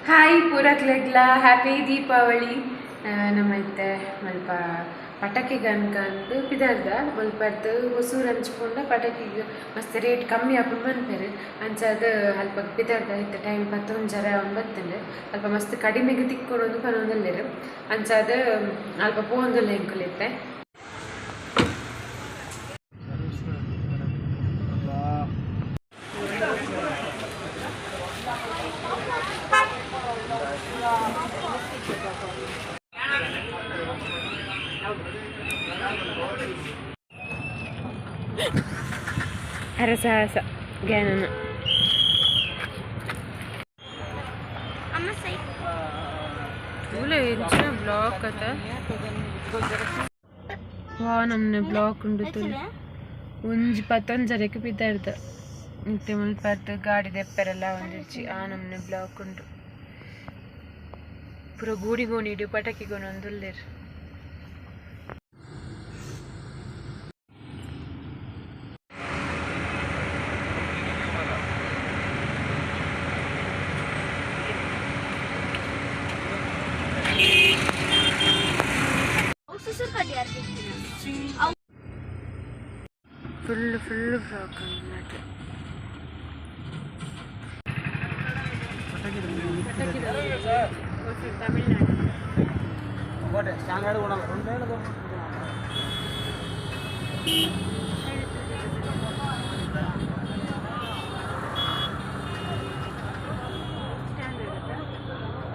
Hi ಪೂರಕ್ಲೆಗ್ಲ happy Deepavali ನಮ್ಮೈತೆ ಮಲ್ಪ ಪಟಾಕಿ ಗನ್ಕಂಡು ಪಿದಾರ್ದ ಮಲ್ಪರ್ದು ಹೊಸೂರು ಹಂಚ್ಕೊಂಡ ಪಟಾಕಿಗೆ ಮಸ್ತ್ rate ಕಮ್ಮಿ ಹಾಕೊಂಡು ಬಂದ್ಪೇರು ಅಂಚದು ಅಲ್ಪ ಪಿದಾರ್ದ ಇತ್ತು ಟೈಮ್ 11:09 ಅಲ್ಪ ಮಸ್ತ್ ಕಡಿಮೆಗೆ ತಿಕ್ಕೊಂಡು ಪನೊಂದಲ್ಲೇರು ಅಂಚದು ಅಲ್ಪ ಪೋಂದಲ್ಲ ಎಂಕುಲಿತ್ತೆ ಅರಸಾಹಸ ಜ್ಞಾನನ ಹೆಚ್ಚಿನ ಬ್ಲಾಕ್ ಅದ ವಾ ನಮ್ಮನೆ ಬ್ಲಾಕ್ ಉಂಡು ಒಂಜಿ 11:30ಕ್ಕೆ ಬಿದ್ದಾಡ್ದ ಮತ್ತೆ ಮುಲ್ಪತ್ತು ಗಾಡಿ ದೆಪ್ಪರೆಲ್ಲ ಒಂದಿಚ್ಚಿ ಆ ನಮ್ಮನೆ ಬ್ಲಾಕ್ ಉಂಟು ಪೂರ ಗೂಡಿಗೋಣಿಡು ಪಟಾಕಿಗೋಣ ಒಂದುಲ್ಲೇರು ಫುಲ್ ಫ್ರಾಕ್ ಅನ್ನಟ್ಟು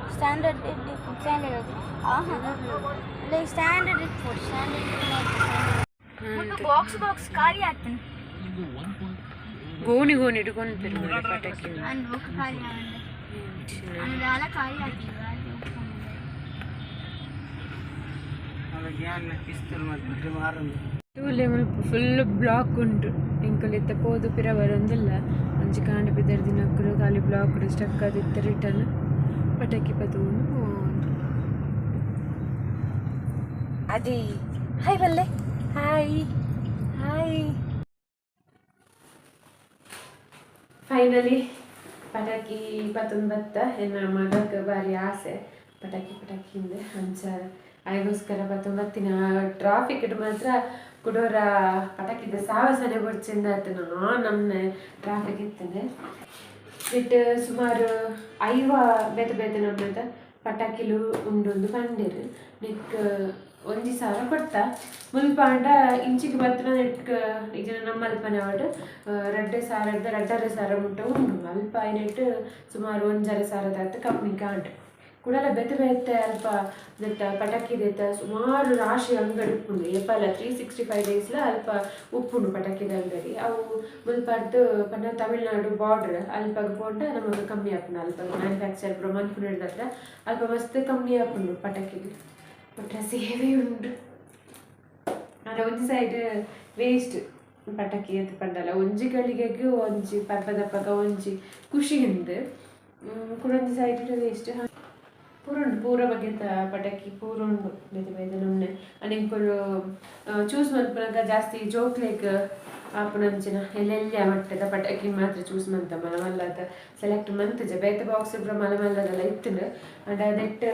ಸ್ಟ್ಯಾಂಡರ್ಡ್ ಬಾಕ್ಸ್ ಖಾಲಿ ಆಗ್ತಾನೆ ಗೋಣಿ ಇಟ್ಕೊಂಡು ಪಟಾಕಿ ಫುಲ್ ಬ್ಲಾಕ್ ಉಂಟು ಎಂಕಲಿತ್ತ ಪೋದು ಪಿರ ಬರೋದಿಲ್ಲ ಒಂಜಿ ಕಾಂಡ ಬಿದ್ದರ ದಿನಕ್ಕರು ಖಾಲಿ ಬ್ಲಾಕ್ ಸ್ಟಕ್ ಆದಿತ್ತ ರಿಟರ್ನ್ ಪಟಾಕಿ ಪತೂನು ಅದೇ ಹಾಯ್ ಬಲ್ಲೆ ಹಾಯ್ ಹಾಯ್ ಫೈನಲಿ ಪಟಾಕಿ ಬತ್ತ ನನ್ನ ಮಗಕ್ಕೆ ಭಾರಿ ಆಸೆ ಪಟಾಕಿಂದ ಹಂಚ ಅದಕ್ಕೋಸ್ಕರ ಬತ್ತಿನ ಟ್ರಾಫಿಕ್ ಮಾತ್ರ ಕುಡೋರ ಪಟಾಕಿದ ಸಾವಸನೆ ಬರ್ಚಿಂದ ಆತನ ನಮ್ಮನೆ ಟ್ರಾಫಿಕ್ ಇರ್ತದೆ ಬಿಟ್ಟು ಸುಮಾರು 5 ಬೇತೆ ನಮ್ಮದ ಪಟಾಕಿಲು ಉಂಡೊಂದು ಪಂಡೇರು ನೆಕ್ 1,000 ಕೊಡ್ತಾ ಮುಲ್ಪಾಂಡ ಇಂಚಿಗೆ ಬತ್ತಿನ ನೆಟ್ ಈಗ ನಮ್ಮ ಅಲ್ಪನೆ ಅವಡು 2,000 ಮುಟ್ಟ ಉಂಡು ಅಲ್ಪ ನೆಟ್ ಸುಮಾರು 1,500 ಕಮ್ಮಿ ಕಾಂಡ ಕೂಡಲ ಬೇತೆ ಅಲ್ಪ ಪಟಾಕಿ ದೆತ್ತ ಸುಮಾರು ರಾಶಿ ಅಂಗಡಿ ಉಪ್ಪುಂಡು ಏಪಲ 365 ಡೇಸ್ಲ ಅಲ್ಪ ಉಪ್ಪುಂಡು ಪಟಾಕಿದ ಅಂಗಡಿ ಅವು ಮುಲ್ಪರ್ದು ಪಂಡ ತಮಿಳ್ನಾಡು ಬಾರ್ಡರ್ ಅಲ್ಪಗೆ ಪೋಂಡ ನಮಗೆ ಕಮ್ಮಿ ಆಪುಂಡು ಅಲ್ಪ ಮ್ಯಾನುಫ್ಯಾಕ್ಚರ್ ಬ್ರಹ್ಮನ್ಪುರದ ಹತ್ರ ಅಲ್ಪ ಮಸ್ತ್ ಕಮ್ಮಿ ಆಪುಂಡು ಪಟಾಕಿಗೆ ಒಟ್ಟ ಸೇವೆ ಉಂಡು ಅದ ಒಂಜಿ ಸೈಡ್ ವೇಸ್ಟ್ ಪಟಾಕಿ ಅಂತ ಪಂಡಲ್ಲ ಒಂಜಿ ಗಳಿಗೆಗೂ ಒಂಜಿ ಪರ್ಬದಪ್ಪಗ ಒಂಜಿ ಖುಷಿ ಉಂಡು ಕುಡೊಂಜಿ ಸೈಡ್ ವೇಸ್ಟ್ ಪೂರ ಬಗೆತ ಪಟಾಕಿ ಪೂರ ಉಂಡು ಬೇತೆ ನಮ್ಮನೆ ಅನೆಂಕುಲು ಚೂಸ್ ಮಲ್ಪನಾಗ ಜಾಸ್ತಿ ಜೋಕ್ಲೆಗ್ ಆಪುನಂಚಿನ ಎಲ್ಲೆಲ್ಲ ಮಟ್ಟದ ಪಟಾಕಿ ಮಾತ್ರ ಚೂಸ್ ಮಂತ ಮಲಮಲ್ಲದ ಸೆಲೆಕ್ಟ್ ಮಂತಜ ಬೇತೆ ಬಾಕ್ಸ್ ಮಲಮಲ್ಲದೆಲ್ಲ ಇತ್ತಂಡು ಅಂಡ ನೆಟ್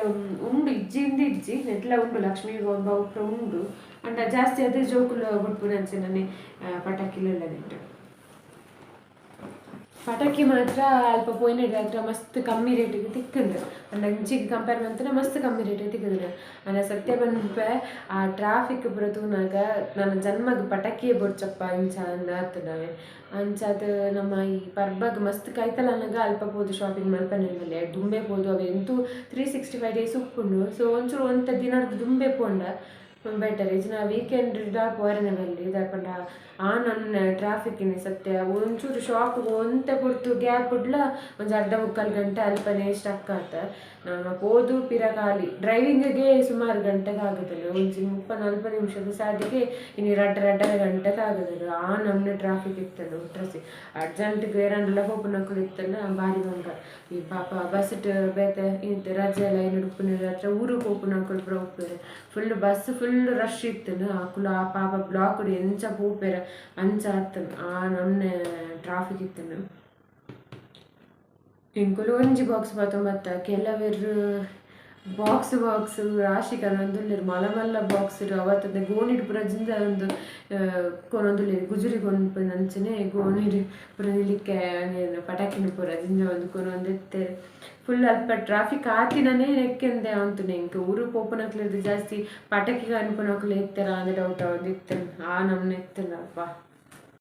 ಉಂಡು ಇಜ್ಜಿ ನೆಟ್ಲ ಉಂಡು ಲಕ್ಷ್ಮೀ ಬೊಂಬ ಉಪ್ರ ಉಂಡು ಅಂಡ ಜಾಸ್ತಿ ಅದೇ ಜೋಕುಲು ಬುಡ್ಪುನಂಚಿನ ಪಟಾಕಿಲೆಲ್ಲ ನೆಟ್ಟು ಪಟಾಕಿ ಮಾತ್ರ ಅಲ್ಪ ಪೋಯ್ನಡ್ ಹತ್ರ ಮಸ್ತ್ ಕಮ್ಮಿ ರೇಟಿಗೆ ತಿಕ್ಕಂಡು ಅಂಡ ಇಂಚಿಗೆ ಕಂಪೇರ್ ಮಾಡ್ತಾರೆ ಮಸ್ತ್ ಕಮ್ಮಿ ರೇಟಿಗೆ ತಿಕ್ಕಂಡು ಅಂಡ ಸತ್ಯ ಬಂದ್ಪೆ ಆ ಟ್ರಾಫಿಕ್ ಬರೋತುನಾಗ ನನ್ನ ಜನ್ಮಗೆ ಪಟಾಕಿಯೇ borchappa ಇಂಚ ಅಂದ ಆತನವೆ ಅಂಚಾದ ನಮ್ಮ ಈ ಪರ್ಬಗ್ ಮಸ್ತ್ ಕೈತಲ ಅನ್ನಗ ಅಲ್ಪ ಪೋದು ಶಾಪಿಂಗ್ ಮಲ್ಪನೆ ದುಂಬೆ ಪೋದು ಅವೆ ಎಂತೂ 365 ಡೇಸ್ ಉಪ್ಪುಂಡು ಸೊ ಒಂಚೂರು ಒಂತ ದಿನದ ದುಂಬೆ ಪೋಂಡ ಬೆಟರ್ ಇಜ್ನ ವೀಕೆಂಡ್ ಪೋರನೆ ಬಲ್ಲಿ ಇದಾಪಂಡ ಆ ನನ್ನ ಟ್ರಾಫಿಕ್ಕಿನ ಸತ್ಯ ಒಂಚೂರು ಶಾಪ್ ಒಂತೆ ಕೊಡ್ತು ಗ್ಯಾಪ್ ಉಡ್ಲ ಒಂದು 1/4 ಗಂಟೆ ಅಲ್ಪನೇ ಸ್ಟಕ್ ಆತ ನಾನು ಪೋದು ಪಿರ ಖಾಲಿ ಡ್ರೈವಿಂಗಿಗೆ ಸುಮಾರು ಗಂಟೆಗೆ ಆಗುದಿಲ್ಲ ಒಂಜಿ 30-40 ನಿಮಿಷದ ಸಾಧಿಗೆ ಇನ್ನು 2 ಗಂಟೆಗೆ ಆಗುದಿಲ್ಲ ಆ ನಮ್ಮನೆ ಟ್ರಾಫಿಕ್ ಇತ್ತನು ಟ್ರಸಿ ಅರ್ಜೆಂಟ್ಗೆ ಏರಂಡ್ಲ ಹೋಗ್ನಕ್ಕಳು ಇತ್ತನ ಭಾರಿ ಬಂಗ ಈ ಪಾಪ ಬಸ್ ಬೇತೆ ಇಂತ ರಜೆ ಎಲ್ಲ ಏನು ಉಪ್ಪುನ ಹತ್ರ ಊರಿಗೆ ಹೋಗ್ನಕ್ಕಳು ಪುರ ಹೋಗ್ತಾರೆ ಫುಲ್ ಬಸ್ ಫುಲ್ ರಶ್ ಇತ್ತನು ಆಕುಲ ಆ ಪಾಪ ಬ್ಲಾಕ್ ಎಂಚ ಪೂಪೇರ ಅಂಚ ಆತನು ಆ ನಮ್ಮನೆ ಟ್ರಾಫಿಕ್ ಇತ್ತನು ಇಂಕುಲು ಒಂಜಿ ಬಾಕ್ಸ್ ಬತ್ತ ಕೆಲವೆರು ಬಾಕ್ಸ್ ರಾಶಿ ಕನೊಂದುಲ್ಲೆರ್ ಮಲ್ಲ ಮಲ್ಲ ಬಾಕ್ಸ್ ಅವತ್ತದ ಗೋಣಿಡ್ ಪುರಜಿಂದ ಒಂದು ಕೊನೊಂದುಲ್ಲೆರ್ ಗುಜುರಿ ಕೊನ್ಪುನಂಚನೆ ಗೋಣಿಡ್ ಪುರ ನಿಲಿಕ್ಕೆ ಪಟಾಕಿನ ಪುರ ಜಿಂಜ ಒಂದು ಕೊನೊಂದೆತ್ತೇರ್ ಫುಲ್ ಅಲ್ಪ ಟ್ರಾಫಿಕ್ ಆತಿನನೇ ನೆಕ್ಕೆಂದೆ ಅಂತು ಇಂಕ ಊರು ಪೋಪುನಕ್ಲೆದು ಜಾಸ್ತಿ ಪಟಾಕಿಗೆ ಅನ್ಪುನಕ್ಲೆ ಎತ್ತರ ಅಂದ್ರೆ ಡೌಟ್ ಒಂದು ಇತ್ತು ಆ ನಮ್ನೆ ಎತ್ತನಪ್ಪ.